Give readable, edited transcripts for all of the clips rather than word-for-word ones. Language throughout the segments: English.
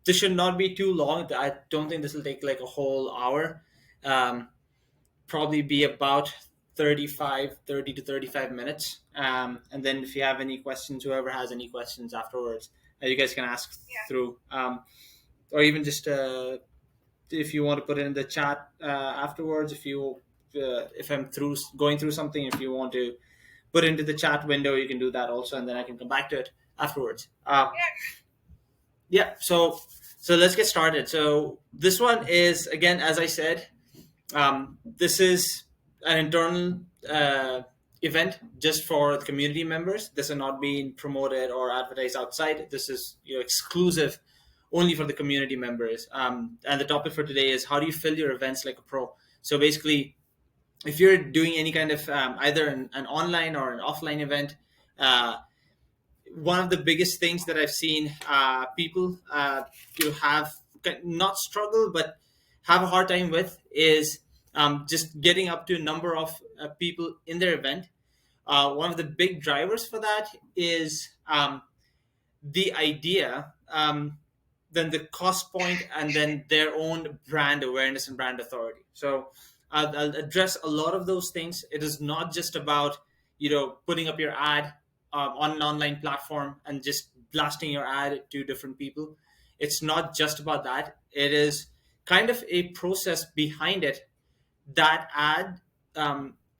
This should not be too long. I don't think this will take like a whole hour. Um, Probably be about 30 to 35 minutes. And then if you have any questions, whoever has any questions afterwards, you guys can ask through. Or even just if you want to put it in the chat afterwards, if I'm through going through something, if you want to put it into the chat window, you can do that also, and then I can come back to it afterwards. Yeah, so let's get started. So this one is, again, as I said, this is an internal event just for the community members. This is not being promoted or advertised outside. This is exclusive only for the community members. And the topic for today is, how do you fill your events like a pro? So basically, if you're doing any kind of either an online or an offline event, uh, one of the biggest things that I've seen people to have not struggle but have a hard time with is just getting up to a number of people in their event. One of the big drivers for that is the idea, then the cost point, and then their own brand awareness and brand authority. So I'll address a lot of those things. It is not just about putting up your ad on an online platform and just blasting your ad to different people. It's not just about that. It is kind of a process behind it. That ad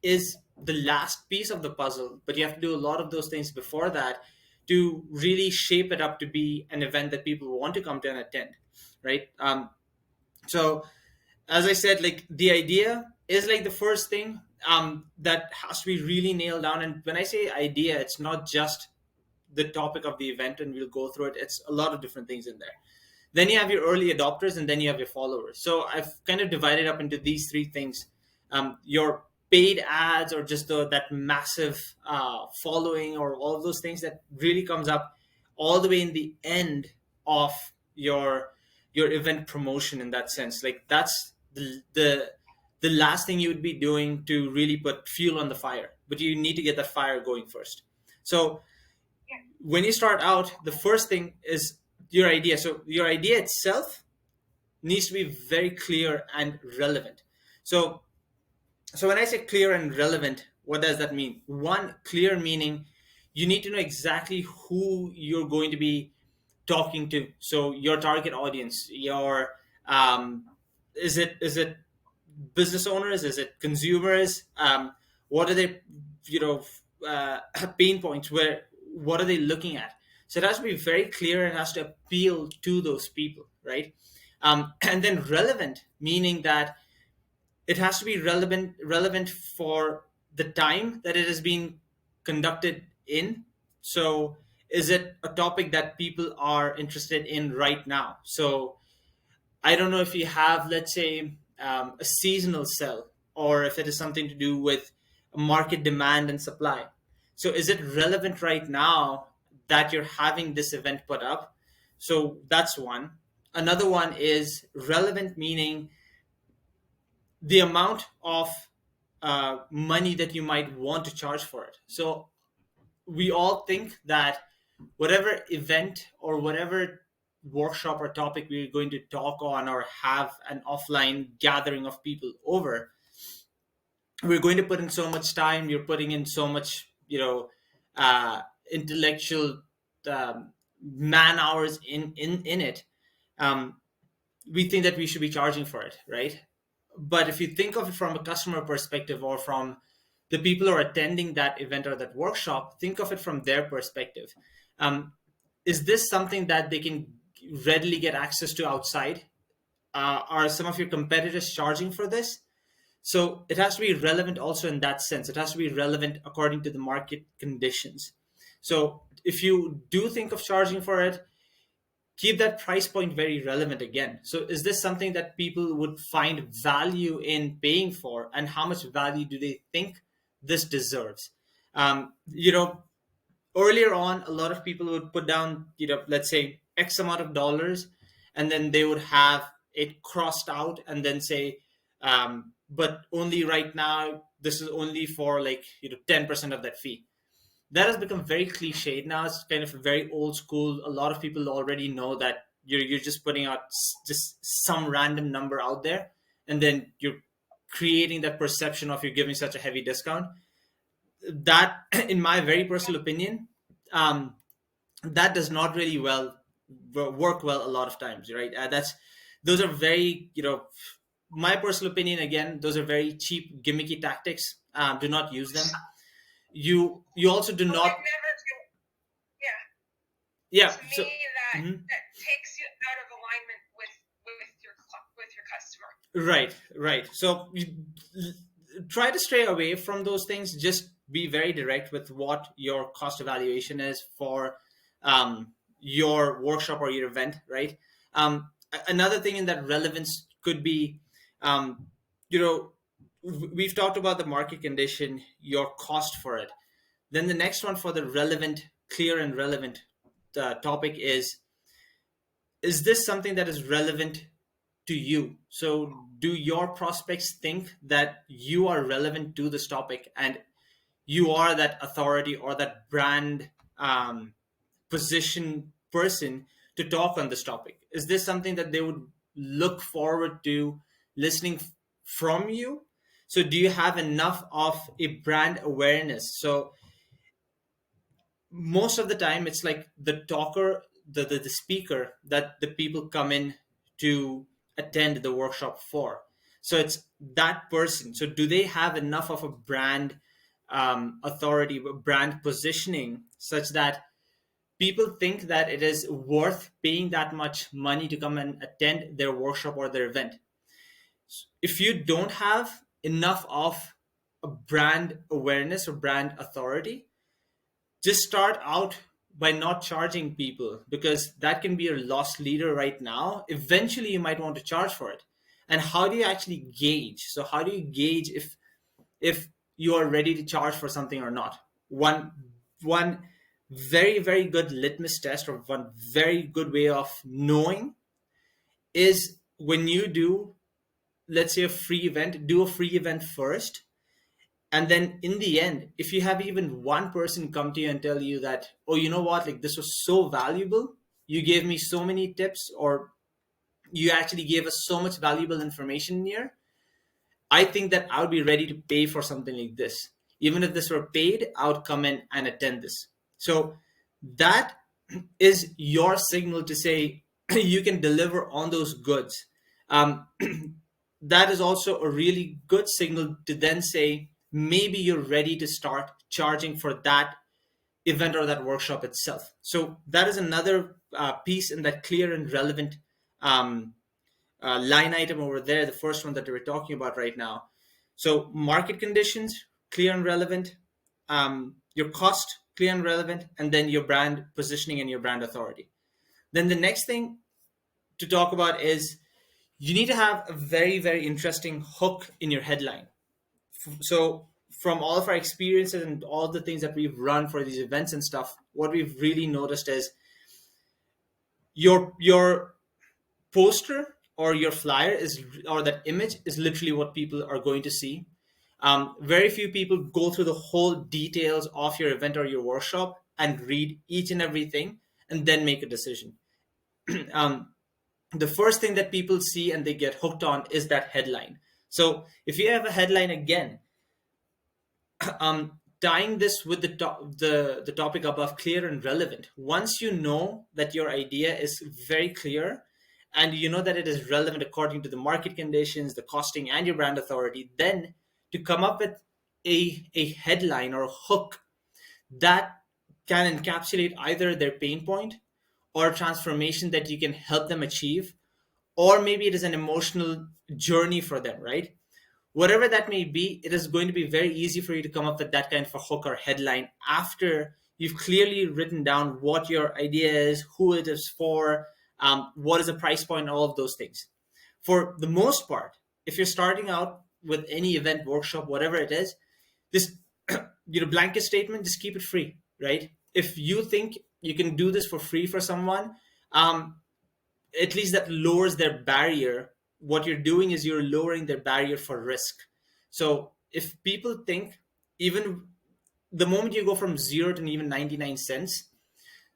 is the last piece of the puzzle, but you have to do a lot of those things before that to really shape it up to be an event that people want to come to and attend, right? So as I said, like, the idea is like the first thing that has to be really nailed down. And when I say idea, it's not just the topic of the event and we'll go through it. It's a lot of different things in there. Then you have your early adopters, and then you have your followers. So I've kind of divided up into these three things. Your paid ads, or just that massive following, or all of those things that really comes up all the way in the end of your event promotion. In that sense, like, that's the last thing you would be doing to really put fuel on the fire, but you need to get that fire going first. So when you start out, the first thing is your idea. So your idea itself needs to be very clear and relevant. So when I say clear and relevant, what does that mean? One, clear meaning you need to know exactly who you're going to be talking to. So your target audience, your is it business owners? Is it consumers? What are they, pain points? What are they looking at? So it has to be very clear. It has to appeal to those people, right? And then relevant, meaning that it has to be relevant for the time that it is being conducted in. So is it a topic that people are interested in right now? So I don't know if you have, let's say, a seasonal sell, or if it is something to do with market demand and supply. So is it relevant right now that you're having this event put up? So that's one. Another one is relevant, meaning the amount of money that you might want to charge for it. So we all think that whatever event or whatever workshop or topic we're going to talk on, or have an offline gathering of people over, we're going to put in so much time. You're putting in so much, intellectual man hours in it. Um, we think that we should be charging for it, right? But if you think of it from a customer perspective, or from the people who are attending that event or that workshop, think of it from their perspective. Is this something that they can readily get access to outside? Are some of your competitors charging for this? So it has to be relevant also in that sense. It has to be relevant according to the market conditions. So if you do think of charging for it, keep that price point very relevant again. So is this something that people would find value in paying for, and how much value do they think this deserves? Earlier on, a lot of people would put down, let's say X amount of dollars, and then they would have it crossed out and then say, but only right now, this is only for 10% of that fee. That has become very cliched now. It's kind of very old school. A lot of people already know that you're just putting out just some random number out there, and then you're creating that perception of you're giving such a heavy discount. That, in my very personal opinion, um, that does not really work well a lot of times, right? That's those are very, my personal opinion, again, those are very cheap gimmicky tactics. Do not use them. You also do Oh, not. I've never. Yeah. Yeah. To So. me, that Mhm. that takes you out of alignment with your customer. Right. So try to stray away from those things. Just be very direct with what your cost evaluation is for your workshop or your event, right? Another thing in that relevance could be, um, you know, we've talked about the market condition, your cost for it. Then the next one for the relevant, clear and relevant topic is this something that is relevant to you? So, do your prospects think that you are relevant to this topic and you are that authority or that brand position person to talk on this topic? Is this something that they would look forward to listening from you? So, do you have enough of a brand awareness? So, most of the time it's like the talker, the speaker that the people come in to attend the workshop for. So it's that person. So do they have enough of a brand authority, brand positioning, such that people think that it is worth paying that much money to come and attend their workshop or their event? If you don't have enough of a brand awareness or brand authority, just start out by not charging people, because that can be a lost leader right now. Eventually you might want to charge for it. And how do you actually gauge? So how do you gauge if you are ready to charge for something or not? One very, very good litmus test, or one very good way of knowing, is when you do, let's say, a free event, do a free event first. And then in the end, if you have even one person come to you and tell you that, oh, you know what, like this was so valuable, you gave me so many tips, or you actually gave us so much valuable information here, I think that I would be ready to pay for something like this. Even if this were paid, I would come in and attend this. So that is your signal to say you can deliver on those goods. Um, that is also a really good signal to then say maybe you're ready to start charging for that event or that workshop itself. So that is another piece in that clear and relevant um, line item over there, the first one that we're talking about right now. So market conditions, clear and relevant, your cost, clear and relevant, and then your brand positioning and your brand authority. Then the next thing to talk about is you need to have a very, very interesting hook in your headline. So from all of our experiences and all the things that we've run for these events and stuff, what we've really noticed is your poster or your flyer is, or that image is literally what people are going to see. Very few people go through the whole details of your event or your workshop and read each and everything and then make a decision. um, the first thing that people see and they get hooked on is that headline. So if you have a headline, again, tying this with the topic above, clear and relevant. Once you know that your idea is very clear and you know that it is relevant according to the market conditions, the costing, and your brand authority, then to come up with a headline or a hook that can encapsulate either their pain point or a transformation that you can help them achieve, or maybe it is an emotional journey for them, right? Whatever that may be, it is going to be very easy for you to come up with that kind of a hook or headline after you've clearly written down what your idea is, who it is for, what is the price point, all of those things. For the most part, if you're starting out with any event, workshop, whatever it is, just blanket statement, just keep it free, right? If you think you can do this for free for someone, um, at least that lowers their barrier. What you're doing is you're lowering their barrier for risk. So if people think, even the moment you go from zero to even 99 cents,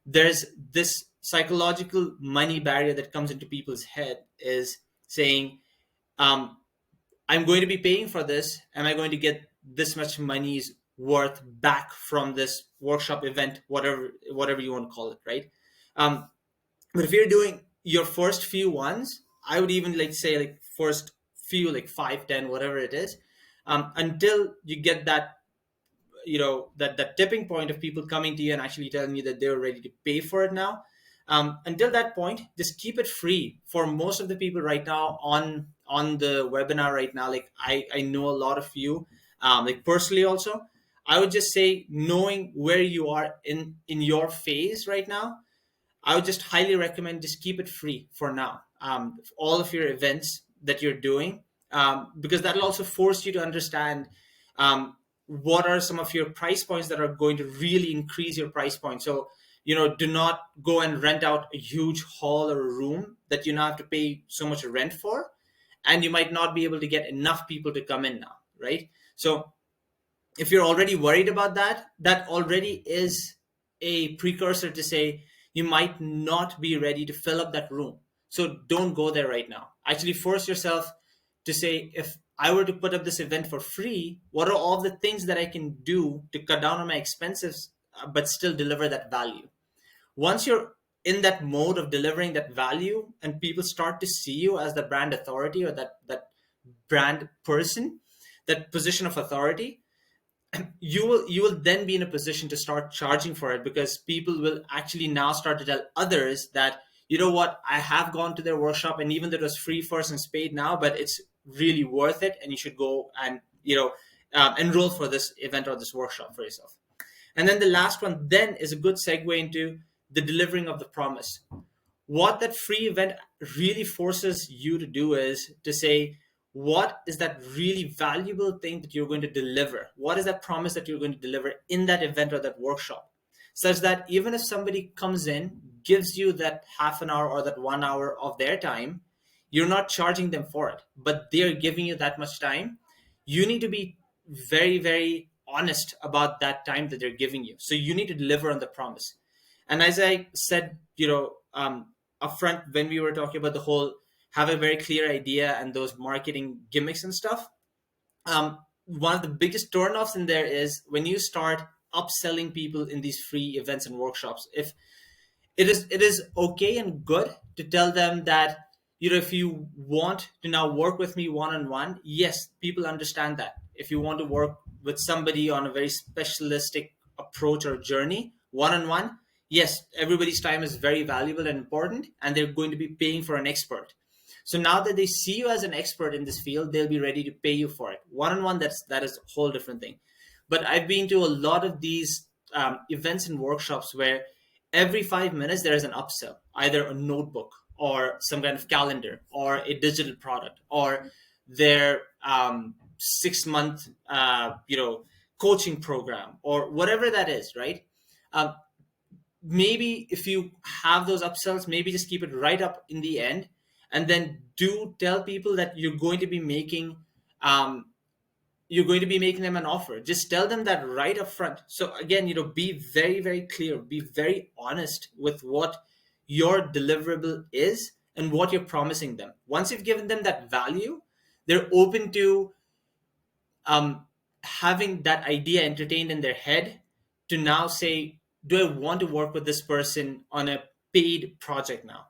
there's this psychological money barrier that comes into people's head is saying, um, I'm going to be paying for this. Am I going to get this much money's worth back from this workshop event, whatever you want to call it, right? Um, but if you're doing your first few ones, I would even like say like first few like 5, 10, whatever it is, until you get that, that tipping point of people coming to you and actually telling you that they're ready to pay for it now. Until that point, just keep it free. For most of the people right now on the webinar right now, like I know a lot of you, like personally also, I would just say, knowing where you are in your phase right now, I would just highly recommend just keep it free for now. All of your events that you're doing, because that'll also force you to understand what are some of your price points that are going to really increase your price point. So, do not go and rent out a huge hall or a room that you now have to pay so much rent for, and you might not be able to get enough people to come in now, right? So if you're already worried about that, that already is a precursor to say you might not be ready to fill up that room. So don't go there right now. Actually force yourself to say, if I were to put up this event for free, what are all the things that I can do to cut down on my expenses, but still deliver that value? Once you're in that mode of delivering that value and people start to see you as the brand authority, or that brand person, that position of authority, you will then be in a position to start charging for it, because people will actually now start to tell others that, you know what, I have gone to their workshop, and even though it was free first and paid now, but it's really worth it, and you should go and enroll for this event or this workshop for yourself. And then the last one then is a good segue into the delivering of the promise. What that free event really forces you to do is to say, what is that really valuable thing that you're going to deliver? What is that promise that you're going to deliver in that event or that workshop? Such that even if somebody comes in, gives you that half an hour or that 1 hour of their time, you're not charging them for it, but they're giving you that much time. You need to be very, very honest about that time that they're giving you. So you need to deliver on the promise. And as I said, upfront, when we were talking about the whole have a very clear idea and those marketing gimmicks and stuff, one of the biggest turnoffs in there is when you start upselling people in these free events and workshops. If it is okay and good to tell them that, if you want to now work with me one-on-one, yes, people understand that. If you want to work with somebody on a very specialistic approach or journey one-on-one, yes, everybody's time is very valuable and important, and they're going to be paying for an expert. So now that they see you as an expert in this field, they'll be ready to pay you for it. One-on-one, that is a whole different thing. But I've been to a lot of these events and workshops where every 5 minutes there is an upsell, either a notebook or some kind of calendar or a digital product or their 6-month coaching program or whatever that is, right? Maybe if you have those upsells, maybe just keep it right up in the end, and then do tell people that you're going to be making them an offer. Just tell them that right up front. So again, be very, very clear, be very honest with what your deliverable is and what you're promising them. Once you've given them that value, they're open to having that idea entertained in their head to now say, do I want to work with this person on a paid project now?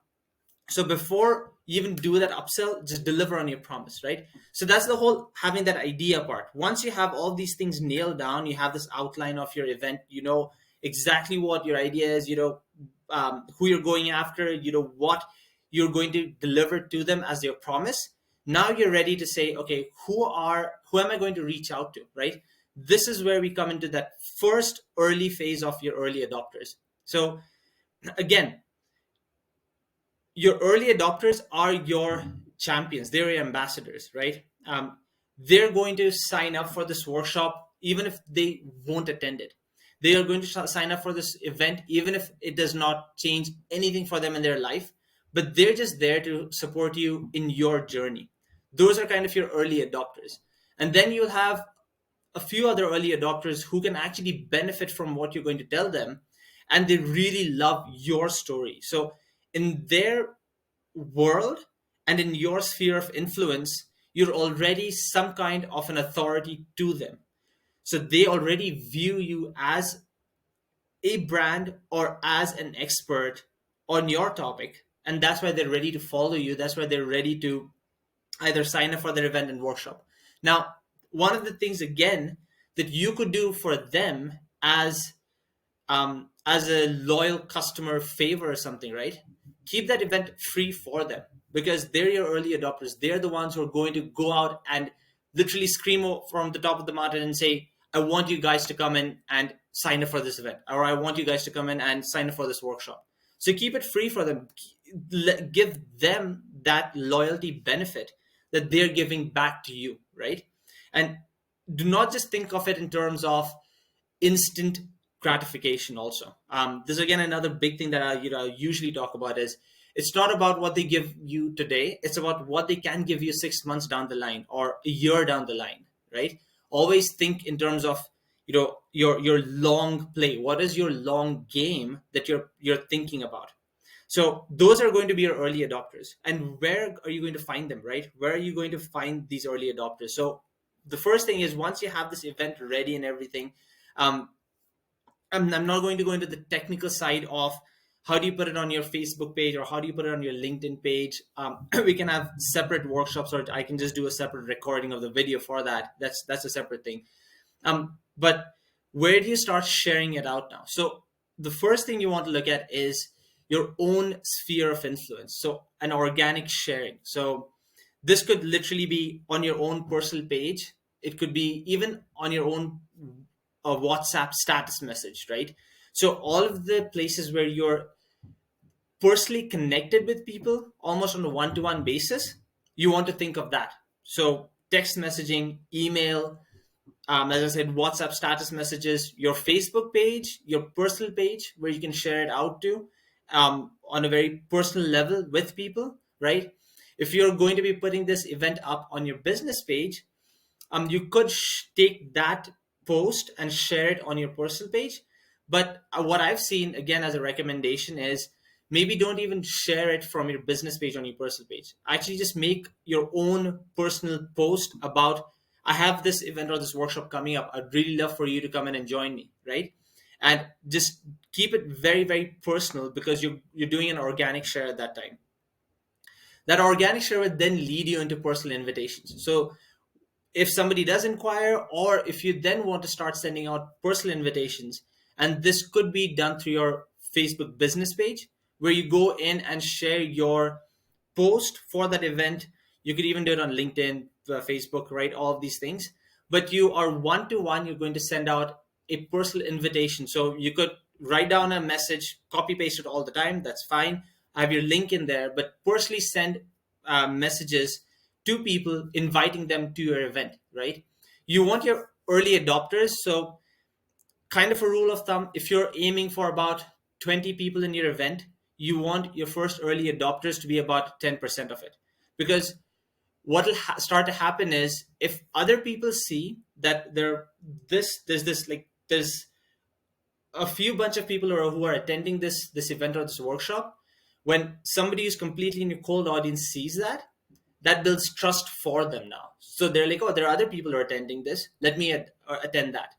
So before you even do that upsell, just deliver on your promise, right? So that's the whole having that idea part. Once you have all these things nailed down, you have this outline of your event, you know exactly what your idea is, who you're going after, what you're going to deliver to them as your promise. Now you're ready to say, okay, who am I going to reach out to, right? This is where we come into that first early phase of your early adopters. So again, your early adopters are your champions. They're your ambassadors, right? They're going to sign up for this workshop even if they won't attend it. They are going to sign up for this event even if it does not change anything for them in their life, but they're just there to support you in your journey. Those are kind of your early adopters. And then you'll have a few other early adopters who can actually benefit from what you're going to tell them. and they really love your story. So in their world and in your sphere of influence, you're already some kind of an authority to them. So they already view you as a brand or as an expert on your topic. And that's why they're ready to follow you. That's why they're ready to either sign up for their event and workshop. Now, one of the things again that you could do for them as a loyal customer favor or something, right? Keep that event free for them because they're your early adopters. They're the ones who are going to go out and literally scream from the top of the mountain and say, I want you guys to come in and sign up for this event, or I want you guys to come in and sign up for this workshop. So keep it free for them. Give them that loyalty benefit that they're giving back to you, right? And do not just think of it in terms of instant gratification also. This is again another big thing that I usually talk about is it's not about what they give you today, it's about what they can give you 6 months down the line or a year down the line, right? Always think in terms of your long play. What is your long game that you're thinking about? So those are going to be your early adopters. And where are you going to find them, right? Where are you going to find these early adopters? So the first thing is once you have this event ready and everything, um, I'm not going to go into the technical side of how do you put it on your Facebook page or how do you put it on your LinkedIn page. We can have separate workshops, or I can just do a separate recording of the video for that. That's a separate thing. But where do you start sharing it out now? So the first thing you want to look at is your own sphere of influence. So an organic sharing. So this could literally be on your own personal page. It could be even on your own WhatsApp status message, right? So all of the places where you're personally connected with people almost on a one-to-one basis, you want to think of that. So text messaging, email, as I said, WhatsApp status messages, your Facebook page, your personal page where you can share it out to on a very personal level with people, right? If you're going to be putting this event up on your business page, you could take that post and share it on your personal page. But what I've seen, again, as a recommendation is maybe don't even share it from your business page on your personal page. Actually, just make your own personal post about, I have this event or this workshop coming up. I'd really love for you to come in and join me, right? And just keep it very, very personal because you're doing an organic share at that time. That organic share would then lead you into personal invitations. So if somebody does inquire, or if you then want to start sending out personal invitations, and this could be done through your Facebook business page, where you go in and share your post for that event. You could even do it on LinkedIn, Facebook, right? All of these things. But you are one-to-one, you're going to send out a personal invitation. So you could write down a message, copy paste it all the time. That's fine. I have your link in there, but personally send messages to people, inviting them to your event, right? You want your early adopters. So kind of a rule of thumb, if you're aiming for about 20 people in your event, you want your first early adopters to be about 10% of it. Because what will start to happen is if other people see that there's a few bunch of people who are attending this event or this workshop, when somebody who's completely in your cold audience sees that, that builds trust for them now. So they're like, oh, there are other people who are attending this. Let me attend that.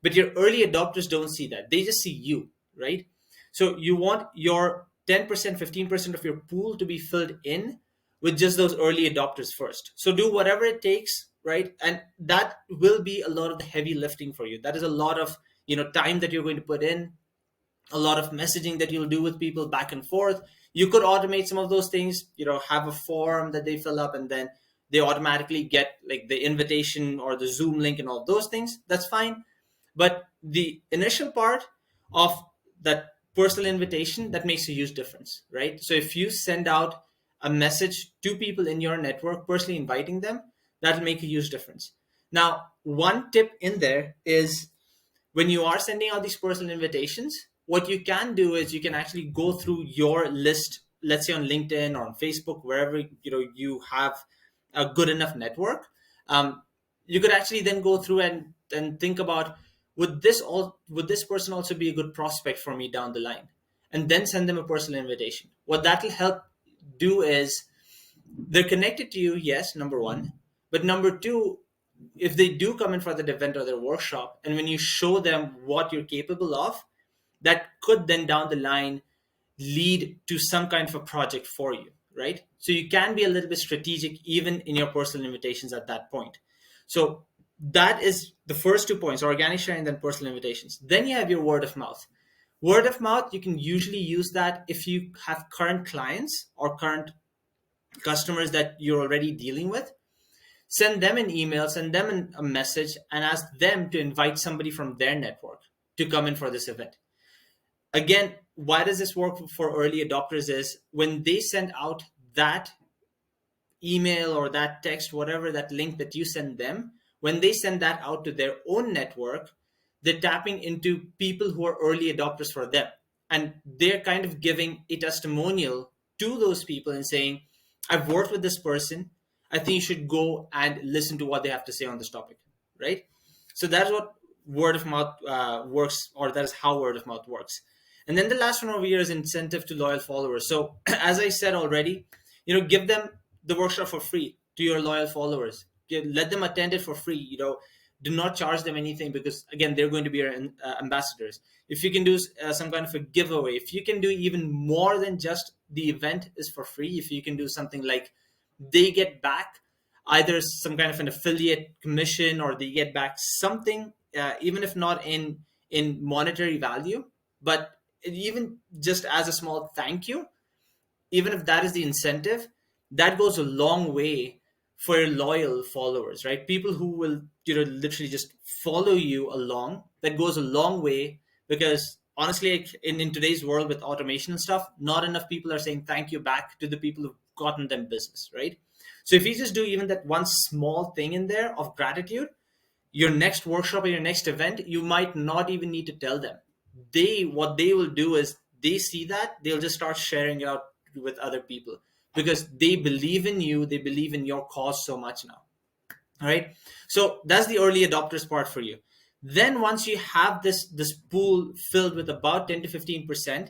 But your early adopters don't see that. They just see you, right? So you want your 10%, 15% of your pool to be filled in with just those early adopters first. So do whatever it takes, right? And that will be a lot of the heavy lifting for you. That is a lot of time that you're going to put in, a lot of messaging that you'll do with people back and forth. You could automate some of those things, have a form that they fill up and then they automatically get like the invitation or the Zoom link and all those things. That's fine. But the initial part of that personal invitation, that makes a huge difference, right? So if you send out a message to people in your network, personally inviting them, that'll make a huge difference. Now, one tip in there is when you are sending out these personal invitations, what you can do is you can actually go through your list, let's say on LinkedIn or on Facebook, wherever you have a good enough network. You could actually then go through and think about would this person also be a good prospect for me down the line? And then send them a personal invitation. What that will help do is, they're connected to you, yes, number one, but number two, if they do come in for that event or their workshop, and when you show them what you're capable of, that could then down the line lead to some kind of a project for you, right? So you can be a little bit strategic even in your personal invitations at that point. So that is the first 2 points: organic sharing, then personal invitations. Then you have your word of mouth. Word of mouth, you can usually use that if you have current clients or current customers that you're already dealing with. Send them an email, send them a message, and ask them to invite somebody from their network to come in for this event. Again, why does this work for early adopters is when they send out that email or that text, whatever, that link that you send them, when they send that out to their own network, they're tapping into people who are early adopters for them. And they're kind of giving a testimonial to those people and saying, I've worked with this person. I think you should go and listen to what they have to say on this topic, right? So that's what word of mouth works, or that is how word of mouth works. And then the last one over here is incentive to loyal followers. So as I said already, give them the workshop for free to your loyal followers. Let them attend it for free. Do not charge them anything, because again, they're going to be your ambassadors. If you can do some kind of a giveaway, if you can do even more than just the event is for free, if you can do something like they get back either some kind of an affiliate commission, or they get back something, even if not in monetary value, but even just as a small thank you, even if that is the incentive, that goes a long way for your loyal followers, right? People who will literally just follow you along. That goes a long way, because honestly, like in today's world with automation and stuff, not enough people are saying thank you back to the people who've gotten them business, right? So if you just do even that one small thing in there of gratitude, your next workshop or your next event, you might not even need to tell them. What they will do is, they see that, they'll just start sharing it out with other people, because they believe in you, they believe in your cause so much now. All right, so that's the early adopters part for you. Then once you have this pool filled with about 10 to 15%,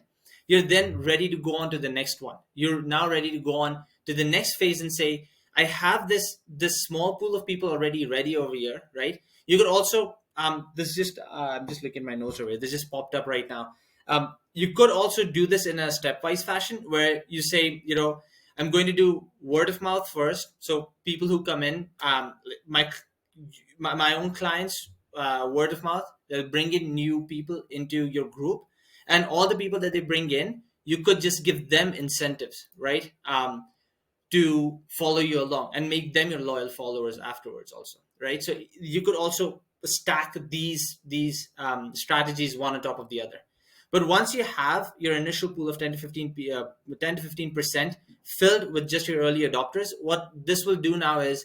you're then ready to go on to the next one. You're now ready to go on to the next phase and say, I have this small pool of people already ready over here, right? You could also this is just I'm just looking at my notes over here. This just popped up right now. You could also do this in a stepwise fashion, where you say, I'm going to do word of mouth first. So people who come in, my own clients, word of mouth, they'll bring in new people into your group, and all the people that they bring in, you could just give them incentives, right? To follow you along and make them your loyal followers afterwards also, right? So you could also stack these strategies one on top of the other. But once you have your initial pool of 10 to 15% filled with just your early adopters, what this will do now is,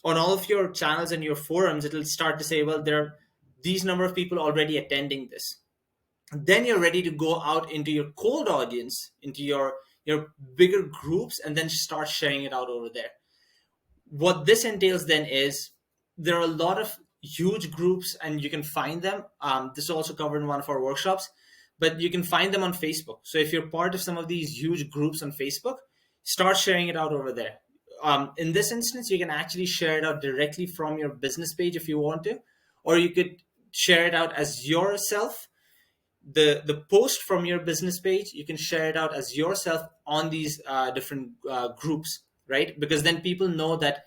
on all of your channels and your forums, it'll start to say, well, there are these number of people already attending this. Then you're ready to go out into your cold audience, into your bigger groups, and then start sharing it out over there. What this entails then is, there are a lot of huge groups, and you can find them. This is also covered in one of our workshops, but you can find them on Facebook. So if you're part of some of these huge groups on Facebook, start sharing it out over there. In this instance, you can actually share it out directly from your business page if you want to, or you could share it out as yourself. The post from your business page, you can share it out as yourself on these different groups, right? Because then people know that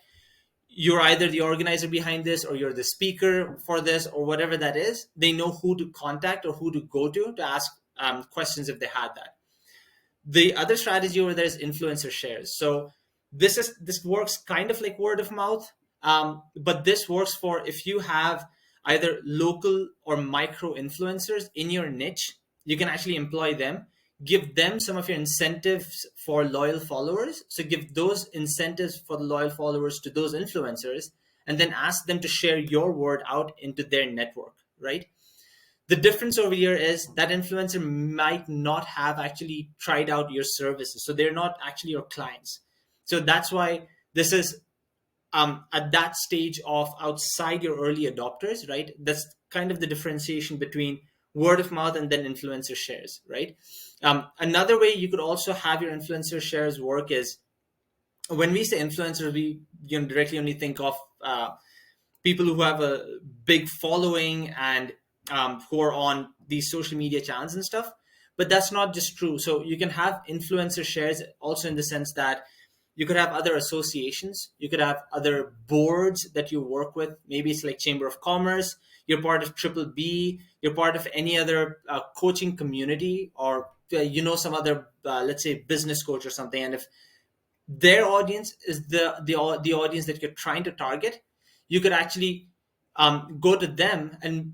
you're either the organizer behind this, or you're the speaker for this, or whatever that is. They know who to contact or who to go to ask questions if they had that. The other strategy over there is influencer shares. So this works kind of like word of mouth, but this works for if you have either local or micro influencers in your niche. You can actually employ them, give them some of your incentives for loyal followers. So give those incentives for the loyal followers to those influencers, and then ask them to share your word out into their network, right? The difference over here is that influencer might not have actually tried out your services. So they're not actually your clients. So that's why this is at that stage of outside your early adopters, right? That's kind of the differentiation between word of mouth and then influencer shares, right? Another way you could also have your influencer shares work is, when we say influencers, we directly only think of people who have a big following and who are on these social media channels and stuff. But that's not just true. So you can have influencer shares also in the sense that you could have other associations, you could have other boards that you work with. Maybe it's like Chamber of Commerce, you're part of Triple B, you're part of any other coaching community, or some other let's say business coach or something. And if their audience is the audience that you're trying to target, you could actually go to them and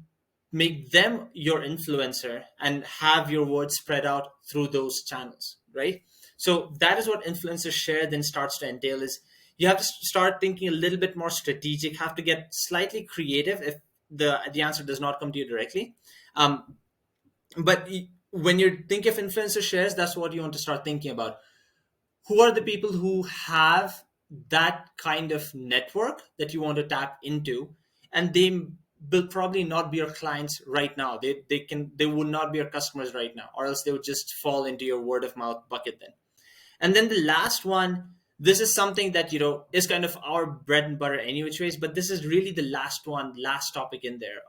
make them your influencer and have your word spread out through those channels, right? So that is what influencer share then starts to entail. Is you have to start thinking a little bit more strategic, have to get slightly creative if the answer does not come to you directly. But when you're thinking of influencer shares, that's what you want to start thinking about. Who are the people who have that kind of network that you want to tap into? And they will probably not be your clients right now. They would not be your customers right now, or else they would just fall into your word of mouth bucket then. And then the last one, this is something that is kind of our bread and butter any which ways, but this is really the last topic in there.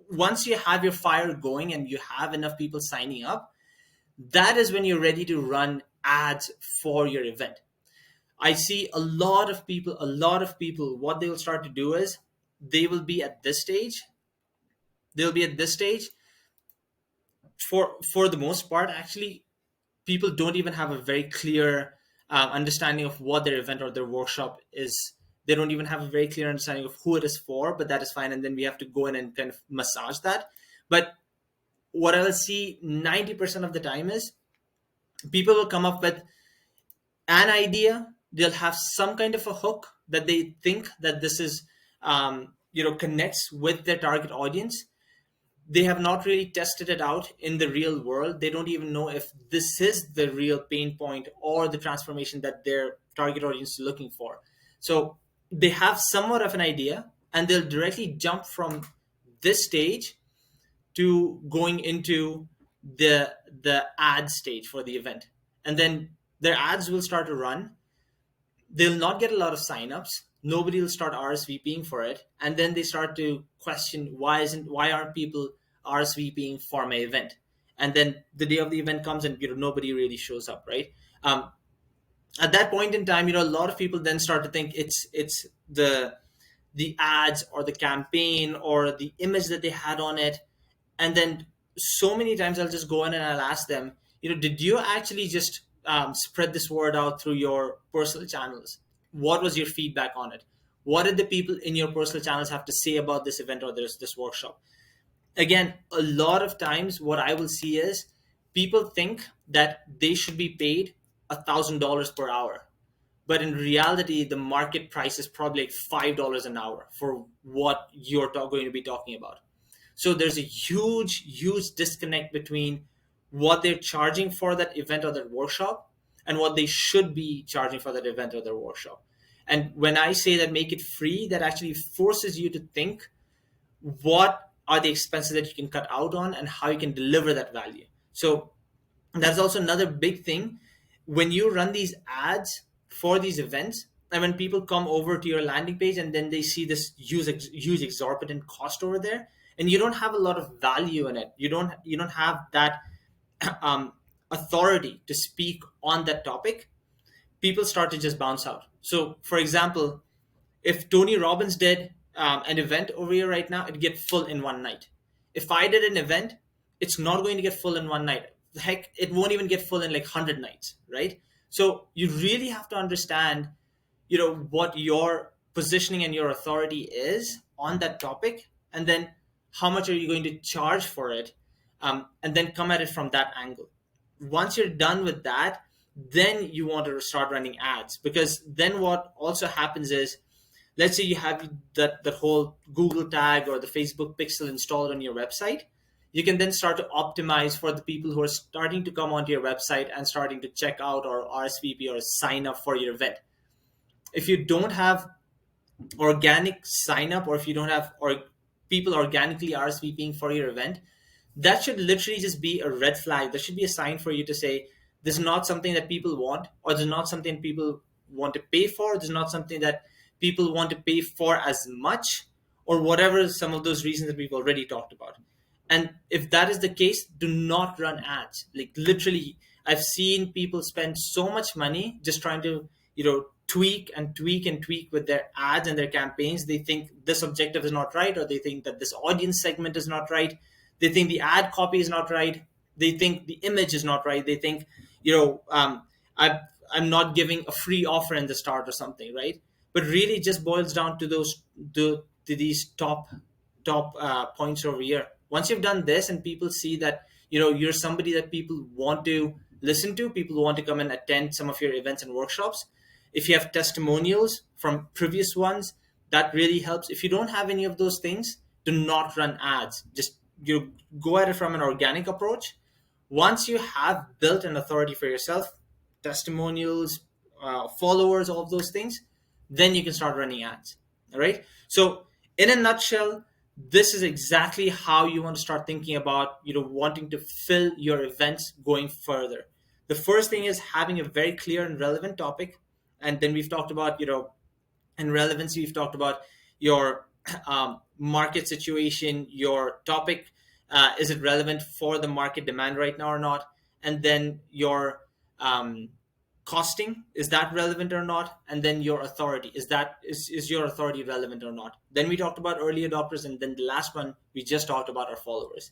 Once you have your fire going and you have enough people signing up, that is when you're ready to run ads for your event. I see a lot of people, what they will start to do is they will be at this stage. They'll be at this stage for the most part. Actually, people don't even have a very clear understanding of what their event or their workshop is. They don't even have a very clear understanding of who it is for, but that is fine. And then we have to go in and kind of massage that. But what I will see 90% of the time is people will come up with an idea. They'll have some kind of a hook that they think that this is, connects with their target audience. They have not really tested it out in the real world. They don't even know if this is the real pain point or the transformation that their target audience is looking for. So they have somewhat of an idea, and they'll directly jump from this stage to going into the ad stage for the event. And then their ads will start to run. They'll not get a lot of signups. Nobody will start RSVPing for it. And then they start to question, why aren't people RSVPing for my event? And then the day of the event comes and nobody really shows up, right? At that point in time, a lot of people then start to think it's the ads or the campaign or the image that they had on it. And then so many times I'll just go in and I'll ask them, did you actually just spread this word out through your personal channels? What was your feedback on it? What did the people in your personal channels have to say about this event or this workshop? Again, a lot of times what I will see is people think that they should be paid $1,000 per hour. But in reality, the market price is probably like $5 an hour for what you're going to be talking about. So there's a huge, huge disconnect between what they're charging for that event or that workshop and what they should be charging for that event or their workshop. And when I say that make it free, that actually forces you to think what are the expenses that you can cut out on and how you can deliver that value. So that's also another big thing. When you run these ads for these events, and when people come over to your landing page and then they see this huge exorbitant cost over there, and you don't have a lot of value in it, you don't have that authority to speak on that topic, people start to just bounce out. So, for example, if Tony Robbins did an event over here right now, it'd get full in one night. If I did an event, it's not going to get full in one night. Heck, it won't even get full in like 100 nights, right? So you really have to understand, what your positioning and your authority is on that topic, and then how much are you going to charge for it, and then come at it from that angle. Once you're done with that, then you want to start running ads, because then what also happens is, let's say you have that whole Google tag or the Facebook pixel installed on your website. You can then start to optimize for the people who are starting to come onto your website and starting to check out or RSVP or sign up for your event. If you don't have organic sign up, or if you don't have people organically RSVPing for your event, that should literally just be a red flag. That should be a sign for you to say, this is not something that people want, or this is not something people want to pay for. This is not something that people want to pay for as much, or whatever some of those reasons that we've already talked about. And if that is the case, do not run ads. Like literally, I've seen people spend so much money just trying to, tweak and tweak and tweak with their ads and their campaigns. They think this objective is not right, or they think that this audience segment is not right. They think the ad copy is not right. They think the image is not right. They think, I'm not giving a free offer in the start or something, right? But really, it just boils down to these top points over here. Once you've done this and people see that you're somebody that people want to listen to, people want to come and attend some of your events and workshops. If you have testimonials from previous ones, that really helps. If you don't have any of those things, do not run ads. Just go at it from an organic approach. Once you have built an authority for yourself, testimonials, followers, all of those things, then you can start running ads. All right. So in a nutshell, this is exactly how you want to start thinking about wanting to fill your events going further. The first thing is having a very clear and relevant topic. And then we've talked about in relevancy, we've talked about your market situation, your topic. Is it relevant for the market demand right now or not? And then your costing, is that relevant or not? And then your authority, is your authority relevant or not? Then we talked about early adopters, and then the last one we just talked about our followers.